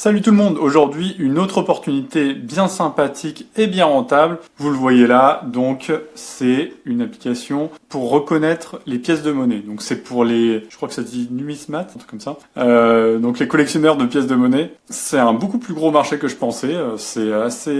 Salut tout le monde, aujourd'hui une autre opportunité bien sympathique et bien rentable, vous le voyez là, donc c'est une application pour reconnaître les pièces de monnaie. Donc c'est pour les, je crois que ça se dit numismat, un truc comme ça, donc les collectionneurs de pièces de monnaie. C'est un beaucoup plus gros marché que je pensais, c'est assez,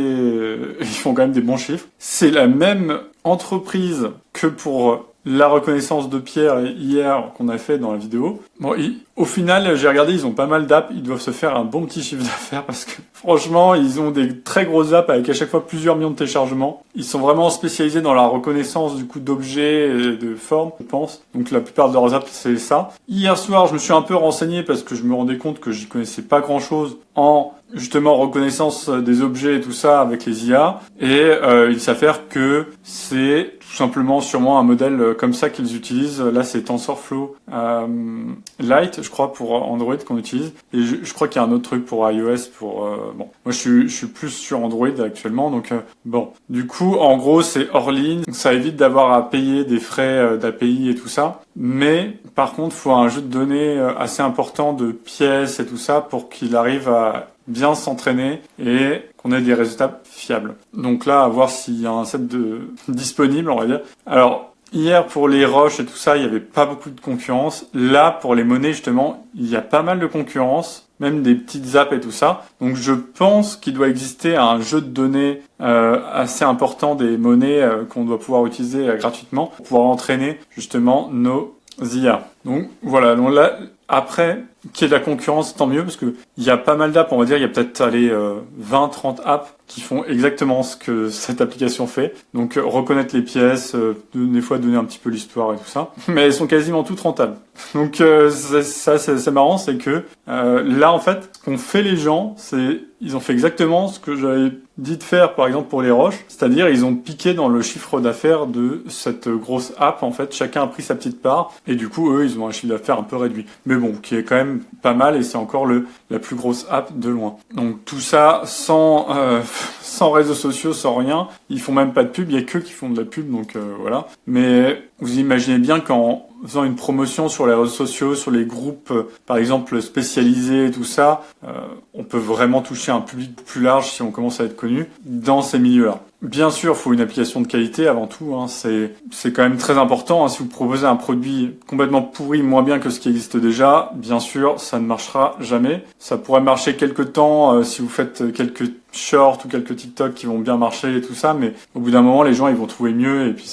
ils font quand même des bons chiffres. C'est la même entreprise que pour la reconnaissance de pierre hier qu'on a fait dans la vidéo. Bon, au final, j'ai regardé, ils ont pas mal d'apps, ils doivent se faire un bon petit chiffre d'affaires parce que franchement, ils ont des très grosses apps avec à chaque fois plusieurs millions de téléchargements. Ils sont vraiment spécialisés dans la reconnaissance du coup d'objets et de formes, je pense. Donc la plupart de leurs apps, c'est ça. Hier soir, je me suis un peu renseigné parce que je me rendais compte que j'y connaissais pas grand-chose en justement reconnaissance des objets et tout ça avec les IA. Et il s'avère que c'est tout simplement sûrement un modèle comme ça qu'ils utilisent. Là, c'est TensorFlow Lite, je crois, pour Android qu'on utilise. Et je crois qu'il y a un autre truc pour iOS. Bon, moi, je suis plus sur Android actuellement. Donc, bon. Du coup, en gros, c'est hors ligne. Ça évite d'avoir à payer des frais d'API et tout ça. Mais, par contre, il faut un jeu de données assez important de pièces et tout ça pour qu'il arrive à bien s'entraîner et qu'on ait des résultats fiables. Donc là, à voir s'il y a un set disponible, on va dire. Alors, hier, pour les roches et tout ça, il n'y avait pas beaucoup de concurrence. Là, pour les monnaies, justement, il y a pas mal de concurrence, même des petites apps et tout ça. Donc je pense qu'il doit exister un jeu de données assez important des monnaies qu'on doit pouvoir utiliser gratuitement pour pouvoir entraîner justement nos IA. Donc voilà, donc là, après, qu'il y ait de la concurrence, tant mieux, parce que il y a pas mal d'apps, on va dire, il y a peut-être 20-30 apps qui font exactement ce que cette application fait. Donc reconnaître les pièces, des fois donner un petit peu l'histoire et tout ça. Mais elles sont quasiment toutes rentables. Donc c'est marrant, c'est que là en fait, ce qu'ont fait les gens, c'est ils ont fait exactement ce que j'avais dit de faire par exemple pour les roches, c'est-à-dire ils ont piqué dans le chiffre d'affaires de cette grosse app en fait, chacun a pris sa petite part et du coup eux ils ont un chiffre d'affaires un peu réduit. Mais bon, qui est quand même pas mal et c'est encore la plus grosse app de loin. Donc tout ça sans réseaux sociaux, sans rien, ils font même pas de pub, il y a qu'eux qui font de la pub donc voilà. Mais vous imaginez bien qu'en faisant une promotion sur les réseaux sociaux, sur les groupes, par exemple, spécialisés et tout ça, on peut vraiment toucher un public plus large si on commence à être connu dans ces milieux-là. Bien sûr, il faut une application de qualité avant tout, hein, c'est quand même très important. Hein, si vous proposez un produit complètement pourri, moins bien que ce qui existe déjà, bien sûr, ça ne marchera jamais. Ça pourrait marcher quelques temps si vous faites quelques shorts ou quelques TikTok qui vont bien marcher et tout ça, mais au bout d'un moment, les gens ils vont trouver mieux et puis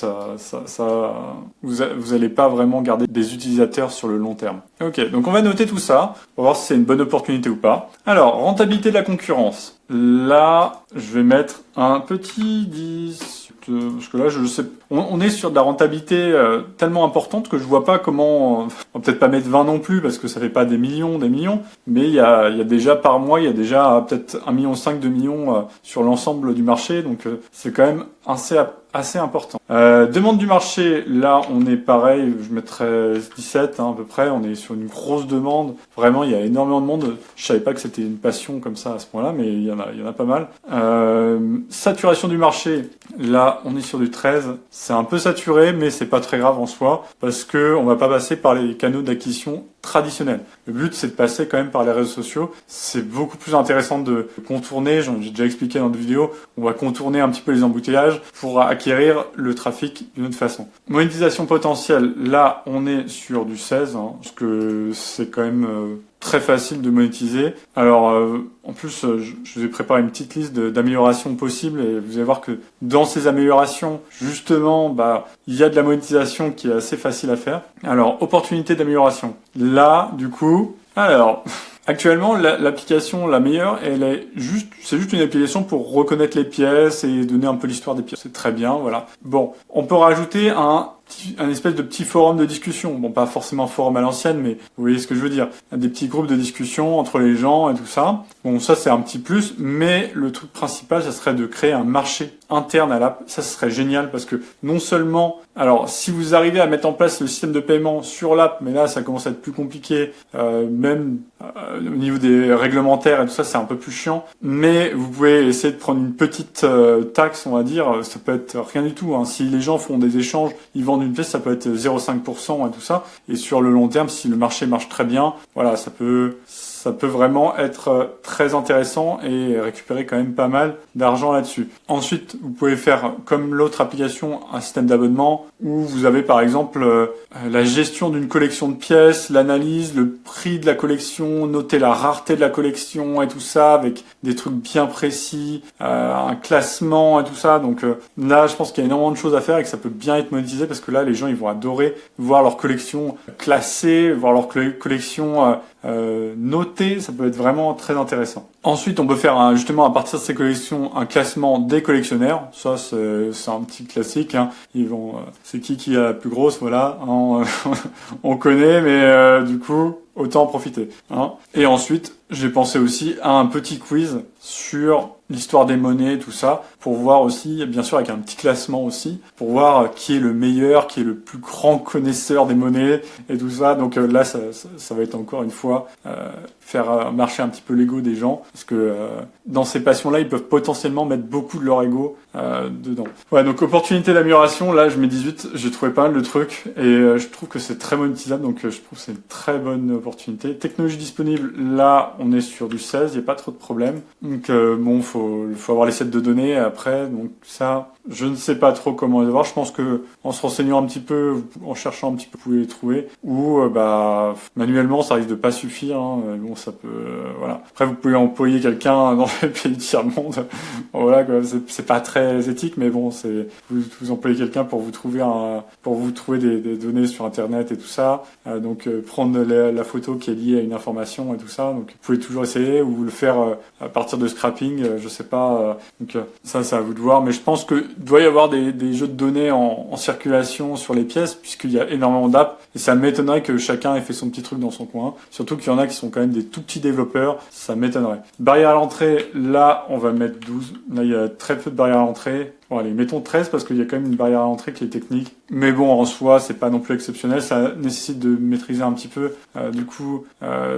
vous allez pas vraiment garder des utilisateurs sur le long terme. Ok, donc on va noter tout ça, on va voir si c'est une bonne opportunité ou pas. Alors, rentabilité de la concurrence. Là, je vais mettre un petit 10, parce que là, je sais, on est sur de la rentabilité tellement importante que je vois pas comment, on va peut-être pas mettre 20 non plus, parce que ça fait pas des millions, mais il y a déjà par mois, il y a déjà peut-être 1,5 million, 2 millions sur l'ensemble du marché, donc c'est quand même assez important. Demande du marché, là on est pareil, je mettrais 17 hein, à peu près, on est sur une grosse demande, vraiment il y a énormément de monde, je savais pas que c'était une passion comme ça à ce point-là, mais il y en a pas mal. Saturation du marché, là on est sur du 13, c'est un peu saturé mais c'est pas très grave en soi, parce que on va pas passer par les canaux d'acquisition traditionnels. Le but c'est de passer quand même par les réseaux sociaux, c'est beaucoup plus intéressant de contourner, j'ai déjà expliqué dans des vidéos, on va contourner un petit peu les embouteillages pour acquérir le trafic d'une autre façon. Monétisation potentielle, là on est sur du 16, hein, parce que c'est quand même très facile de monétiser. Alors en plus je vous ai préparé une petite liste d'améliorations possibles et vous allez voir que dans ces améliorations justement il y a de la monétisation qui est assez facile à faire. Alors opportunité d'amélioration. Là du coup, alors actuellement, l'application la meilleure, c'est juste une application pour reconnaître les pièces et donner un peu l'histoire des pièces. C'est très bien, voilà. Bon, on peut rajouter un espèce de petit forum de discussion. Bon, pas forcément un forum à l'ancienne, mais vous voyez ce que je veux dire. Des petits groupes de discussion entre les gens et tout ça. Bon, ça c'est un petit plus, mais le truc principal, ça serait de créer un marché interne à l'app. Ça serait génial parce que non seulement, alors si vous arrivez à mettre en place le système de paiement sur l'app, mais là ça commence à être plus compliqué, même au niveau des réglementaires et tout ça, c'est un peu plus chiant. Mais vous pouvez essayer de prendre une petite taxe, on va dire. Ça peut être rien du tout, hein. Si les gens font des échanges, ils vendent une pièce, ça peut être 0,5% et tout ça. Et sur le long terme, si le marché marche très bien, voilà, ça peut ça peut vraiment être très intéressant et récupérer quand même pas mal d'argent là-dessus. Ensuite, vous pouvez faire comme l'autre application un système d'abonnement où vous avez par exemple la gestion d'une collection de pièces, l'analyse, le prix de la collection, noter la rareté de la collection et tout ça avec des trucs bien précis, un classement et tout ça. Donc là, je pense qu'il y a énormément de choses à faire et que ça peut bien être monétisé parce que là, les gens ils vont adorer voir leur collection classée, voir leur collection notée. Ça peut être vraiment très intéressant. Ensuite, on peut faire justement à partir de ces collections un classement des collectionneurs. Ça, c'est un petit classique. Hein. C'est qui a la plus grosse, voilà. Hein, on connaît, mais du coup, autant en profiter. Hein. Et ensuite, j'ai pensé aussi à un petit quiz sur l'histoire des monnaies, tout ça, pour voir aussi, bien sûr avec un petit classement aussi, pour voir qui est le meilleur, qui est le plus grand connaisseur des monnaies et tout ça. Donc là, ça va être encore une fois faire marcher un petit peu l'ego des gens, parce que dans ces passions-là, ils peuvent potentiellement mettre beaucoup de leur ego dedans. Ouais, donc opportunité d'amélioration, là je mets 18, j'ai trouvé pas mal de trucs et je trouve que c'est très monétisable, donc je trouve que c'est une très bonne opportunité. Technologie disponible, là on est sur du 16, il n'y a pas trop de problème. Donc bon, faut avoir les sets de données après, donc ça, je ne sais pas trop comment les avoir. Je pense que en se renseignant un petit peu, en cherchant un petit peu, vous pouvez les trouver. Ou manuellement, ça risque de pas suffire. Hein. Bon, ça peut, voilà. Après, vous pouvez employer quelqu'un dans les pays tiers-monde. Voilà, quoi. C'est pas très éthique, mais bon, vous employez quelqu'un pour vous trouver des données sur Internet et tout ça. Donc prendre la photo qui est liée à une information et tout ça. Donc vous pouvez toujours essayer ou le faire à partir de scrapping. Je sais pas. Donc ça, c'est à vous de voir. Mais je pense que doit y avoir des jeux de données en circulation sur les pièces, puisqu'il y a énormément d'apps, et ça m'étonnerait que chacun ait fait son petit truc dans son coin, surtout qu'il y en a qui sont quand même des tout petits développeurs, ça m'étonnerait. Barrière à l'entrée, là on va mettre 12, là il y a très peu de barrières à l'entrée. Bon allez, mettons 13 parce qu'il y a quand même une barrière à l'entrée qui est technique. Mais bon, en soi, c'est pas non plus exceptionnel. Ça nécessite de maîtriser un petit peu,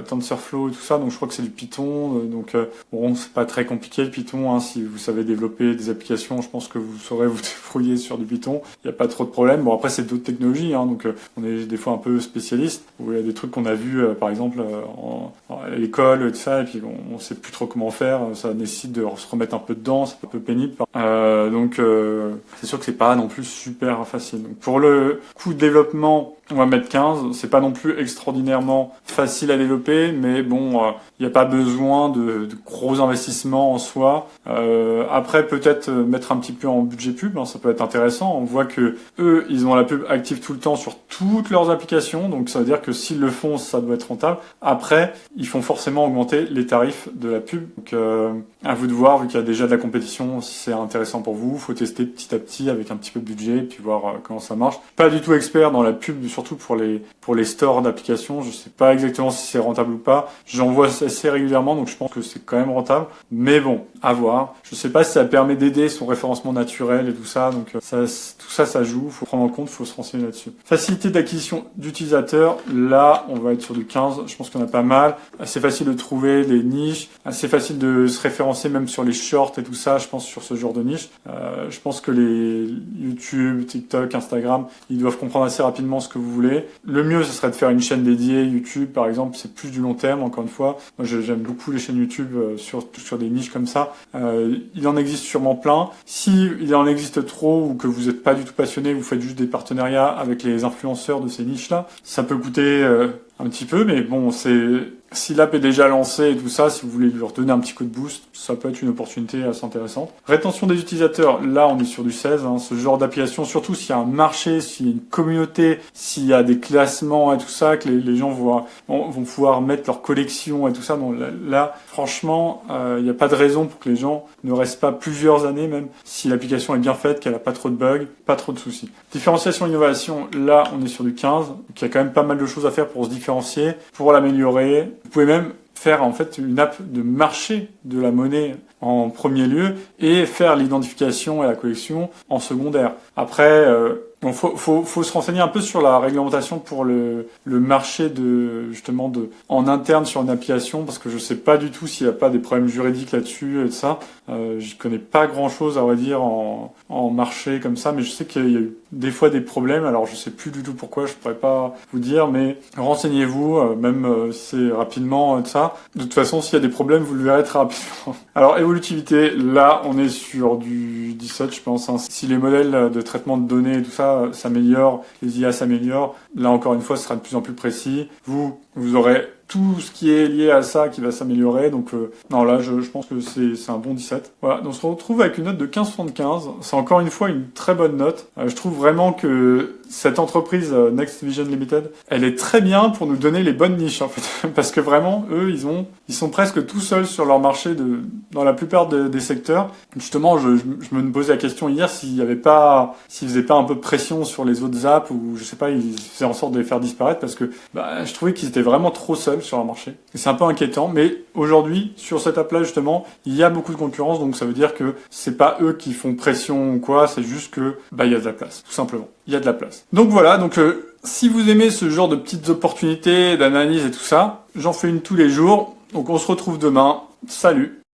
TensorFlow et tout ça. Donc je crois que c'est du Python. Bon, c'est pas très compliqué le Python. Hein. Si vous savez développer des applications, je pense que vous saurez vous débrouiller sur du Python. Il n'y a pas trop de problème. Bon, après, c'est d'autres technologies. Hein. Donc on est des fois un peu spécialiste. Il y a des trucs qu'on a vus, par exemple, à l'école et tout ça. Et puis on sait plus trop comment faire. Ça nécessite de se remettre un peu dedans. C'est un peu pénible. C'est sûr que c'est pas non plus super facile. Donc, pour le coût de développement, on va mettre 15. C'est pas non plus extraordinairement facile à développer, mais bon, il n'y a pas besoin de gros investissements en soi. Après, peut-être mettre un petit peu en budget pub, hein, ça peut être intéressant. On voit que eux, ils ont la pub active tout le temps sur toutes leurs applications, donc ça veut dire que s'ils le font, ça doit être rentable. Après, ils font forcément augmenter les tarifs de la pub. Donc, à vous de voir, vu qu'il y a déjà de la compétition, si c'est intéressant pour vous. Faut tester petit à petit avec un petit peu de budget, puis voir comment ça marche. Pas du tout expert dans la pub, surtout pour les stores d'applications. Je sais pas exactement si c'est rentable ou pas. J'en vois assez régulièrement, donc je pense que c'est quand même rentable. Mais bon, à voir. Je sais pas si ça permet d'aider son référencement naturel et tout ça. Donc tout ça joue. Faut prendre en compte, faut se renseigner là-dessus. Facilité d'acquisition d'utilisateurs. Là, on va être sur du 15. Je pense qu'on a pas mal. Assez facile de trouver des niches. Assez facile de se référencer même sur les shorts et tout ça. Je pense sur ce genre de niche. Je pense que les YouTube, TikTok, Instagram, ils doivent comprendre assez rapidement ce que vous voulez. Le mieux, ce serait de faire une chaîne dédiée. YouTube, par exemple, c'est plus du long terme, encore une fois. Moi, j'aime beaucoup les chaînes YouTube sur des niches comme ça. Il en existe sûrement plein. Si il en existe trop ou que vous n'êtes pas du tout passionné, vous faites juste des partenariats avec les influenceurs de ces niches-là, ça peut coûter un petit peu, mais bon, si l'app est déjà lancée et tout ça, si vous voulez lui redonner un petit coup de boost, ça peut être une opportunité assez intéressante. Rétention des utilisateurs, là on est sur du 16, hein, ce genre d'application, surtout s'il y a un marché, s'il y a une communauté, s'il y a des classements et tout ça, que les gens vont pouvoir mettre leur collection et tout ça. Donc là franchement, il n'y a pas de raison pour que les gens ne restent pas plusieurs années, même si l'application est bien faite, qu'elle a pas trop de bugs, pas trop de soucis. Différenciation, innovation, là on est sur du 15, donc il y a quand même pas mal de choses à faire pour se différencier, pour l'améliorer. Vous pouvez même faire en fait une app de marché de la monnaie en premier lieu et faire l'identification et la collection en secondaire. Après, Bon, faut se renseigner un peu sur la réglementation pour le marché justement en interne sur une application, parce que je sais pas du tout s'il y a pas des problèmes juridiques là-dessus et de ça. J'y connais pas grand-chose à vrai dire en marché comme ça, mais je sais qu'il y a eu des fois des problèmes. Alors je sais plus du tout pourquoi, je pourrais pas vous dire, mais renseignez-vous, même si c'est rapidement de ça. De toute façon, s'il y a des problèmes, vous le verrez très rapidement. Alors évolutivité, là on est sur du 17, je pense. Hein. Si les modèles de traitement de données et tout ça s'améliorent, les IA s'améliorent, là encore une fois, ce sera de plus en plus précis. Vous aurez tout ce qui est lié à ça qui va s'améliorer. Donc non, là je pense que c'est un bon 17. Voilà, donc on se retrouve avec une note de 15,75. C'est encore une fois une très bonne note. Je trouve vraiment que cette entreprise Next Vision Limited, elle est très bien pour nous donner les bonnes niches en fait, parce que vraiment eux ils sont presque tout seuls sur leur marché dans la plupart des secteurs. Justement, je me posais la question hier s'ils faisaient pas un peu de pression sur les autres apps, ou je sais pas, ils faisaient en sorte de les faire disparaître, parce que je trouvais qu'ils étaient vraiment trop seuls sur leur marché. Et c'est un peu inquiétant, mais aujourd'hui sur cette app là justement, il y a beaucoup de concurrence, donc ça veut dire que c'est pas eux qui font pression ou quoi, c'est juste que il y a de la place, tout simplement. Il y a de la place. Donc voilà, si vous aimez ce genre de petites opportunités d'analyse et tout ça, j'en fais une tous les jours. Donc on se retrouve demain. Salut!